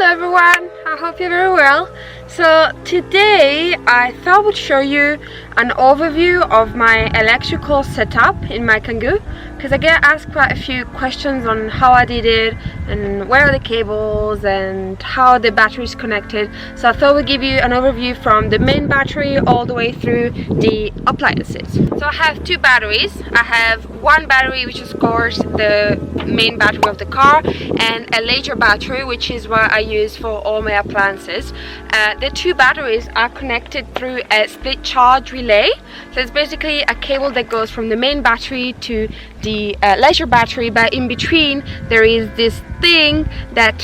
Hello everyone, I hope you're very well. So today I thought I would show you an overview of my electrical setup in my Kangoo, because I get asked quite a few questions on how I did it and where are the cables and how the battery is connected. So I thought we'd give you an overview from the main battery all the way through the appliances. So I have two batteries. I have one battery which is of course the main battery of the car, and a laser battery which is what I use for all my appliances. The two batteries are connected through a split charge relay. So it's basically a cable that goes from the main battery to the laser battery, but in between there is this thing that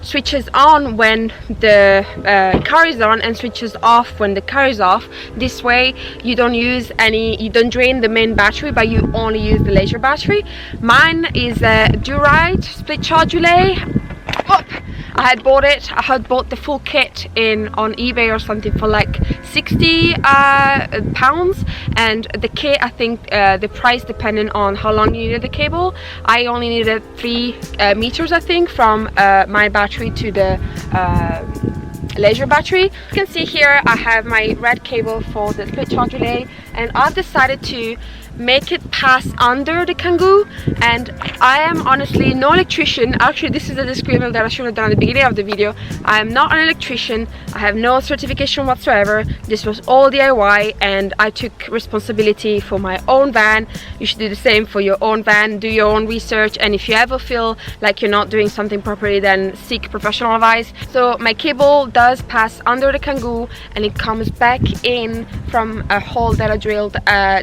switches on when the car is on and switches off when the car is off. This way you don't drain the main battery, but you only use the laser battery. Mine is a Durite split charge relay. I had bought the full kit on eBay or something for like 60 pounds, and the kit, I think the price depended on how long you needed the cable. I only needed 3 meters I think from my battery to the laser battery. You can see here I have my red cable for the split charge relay, and I've decided to make it pass under the Kangoo. And I am honestly no electrician. Actually, this is a disclaimer that I should have done at the beginning of the video. I am not an electrician. I have no certification whatsoever. This was all DIY, and I took responsibility for my own van. You should do the same for your own van. Do your own research, and if you ever feel like you're not doing something properly, then seek professional advice. So my cable does pass under the Kangoo, and it comes back in from a hole that I drilled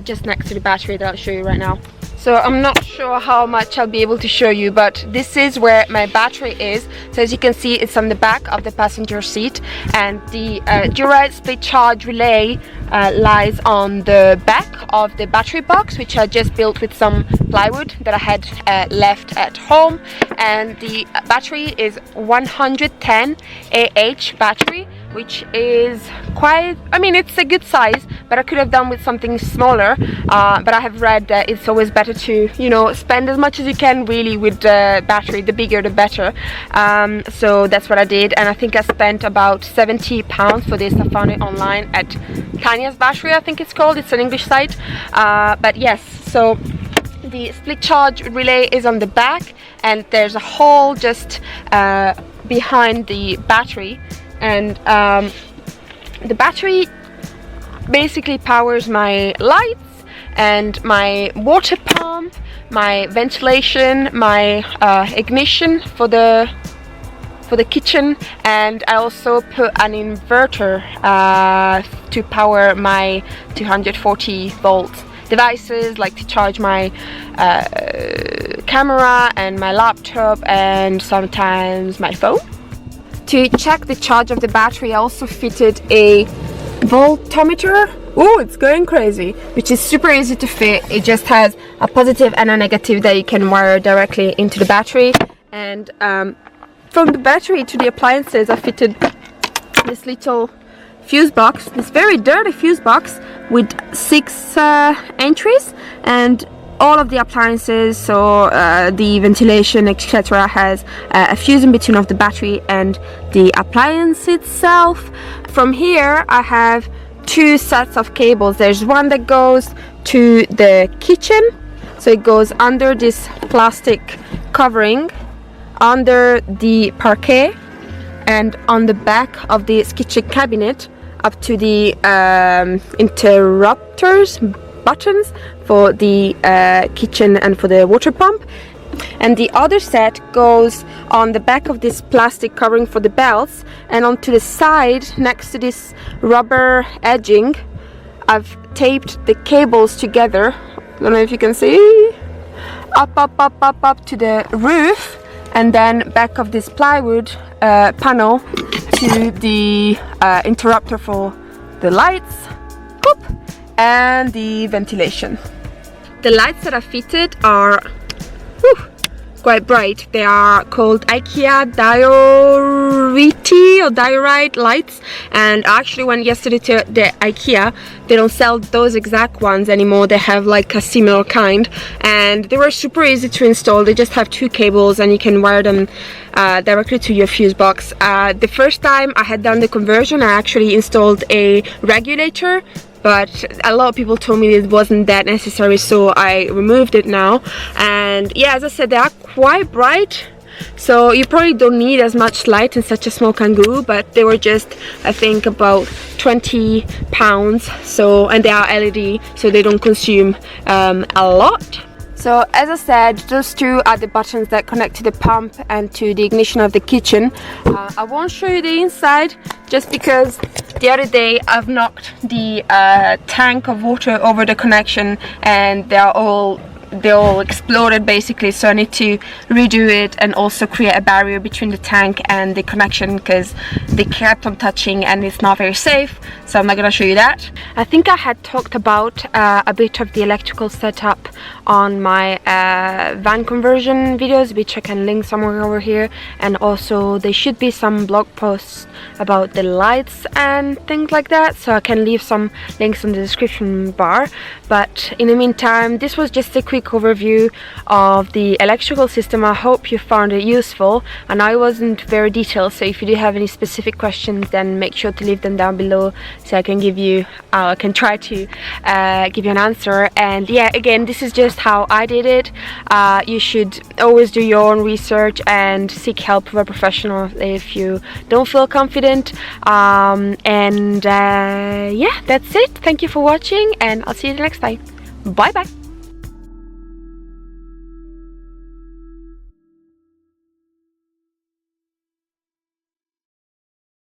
just next to the battery that I'll show you right now. So I'm not sure how much I'll be able to show you, but this is where my battery is. So as you can see, it's on the back of the passenger seat, and the Durite split charge relay lies on the back of the battery box, which I just built with some plywood that I had left at home. And the battery is 110 AH battery, which is quite, I mean, it's a good size, but I could have done with something smaller. But I have read that it's always better to, you know, spend as much as you can really with the battery. The bigger the better. So that's what I did, and I think I spent about 70 pounds for this. I found it online at Tanya's Battery, I think it's called. It's an English site. But yes, so the split charge relay is on the back, and there's a hole just behind the battery. And the battery basically powers my lights and my water pump, my ventilation, my ignition for the kitchen, and I also put an inverter to power my 240 volt devices, like to charge my camera and my laptop and sometimes my phone. To check the charge of the battery, I also fitted a voltmeter. Oh, it's going crazy, which is super easy to fit. It just has a positive and a negative that you can wire directly into the battery. And from the battery to the appliances, I fitted this little fuse box, this very dirty fuse box with 6 entries, and all of the appliances, so the ventilation, etc., has a fuse in between of the battery and the appliance itself. From here I have 2 sets of cables. There's one that goes to the kitchen, so it goes under this plastic covering, under the parquet, and on the back of this kitchen cabinet, up to the interrupters buttons for the kitchen and for the water pump. And the other set goes on the back of this plastic covering for the belts, and onto the side next to this rubber edging I've taped the cables together. I don't know if you can see, up to the roof, and then back of this plywood panel to the interrupter for the lights, and the ventilation. The lights that I fitted are quite bright. They are called IKEA diorite lights, and I actually went yesterday to the IKEA. They don't sell those exact ones anymore. They have like a similar kind, and they were super easy to install. They just have 2 cables and you can wire them directly to your fuse box. The first time I had done the conversion, I actually installed a regulator, but a lot of people told me it wasn't that necessary, so I removed it now. And yeah, as I said, they are quite bright, so you probably don't need as much light in such a small Kangoo, but they were just, I think, about 20 pounds. So, and they are LED, so they don't consume a lot. So as I said, those 2 are the buttons that connect to the pump and to the ignition of the kitchen. I won't show you the inside just because the other day I've knocked the tank of water over the connection and they all exploded basically, so I need to redo it and also create a barrier between the tank and the connection because they kept on touching and it's not very safe, so I'm not gonna show you that. I think I had talked about a bit of the electrical setup on my van conversion videos, which I can link somewhere over here, and also there should be some blog posts about the lights and things like that, so I can leave some links in the description bar. But in the meantime, this was just a quick overview of the electrical system. I hope you found it useful. I know it wasn't very detailed, so if you do have any specific questions, then make sure to leave them down below so I can I can try to give you an answer. And yeah, again, this is just how I did it. You should always do your own research and seek help with a professional if you don't feel confident. Yeah, that's it. Thank you for watching, and I'll see you the next time. Bye bye.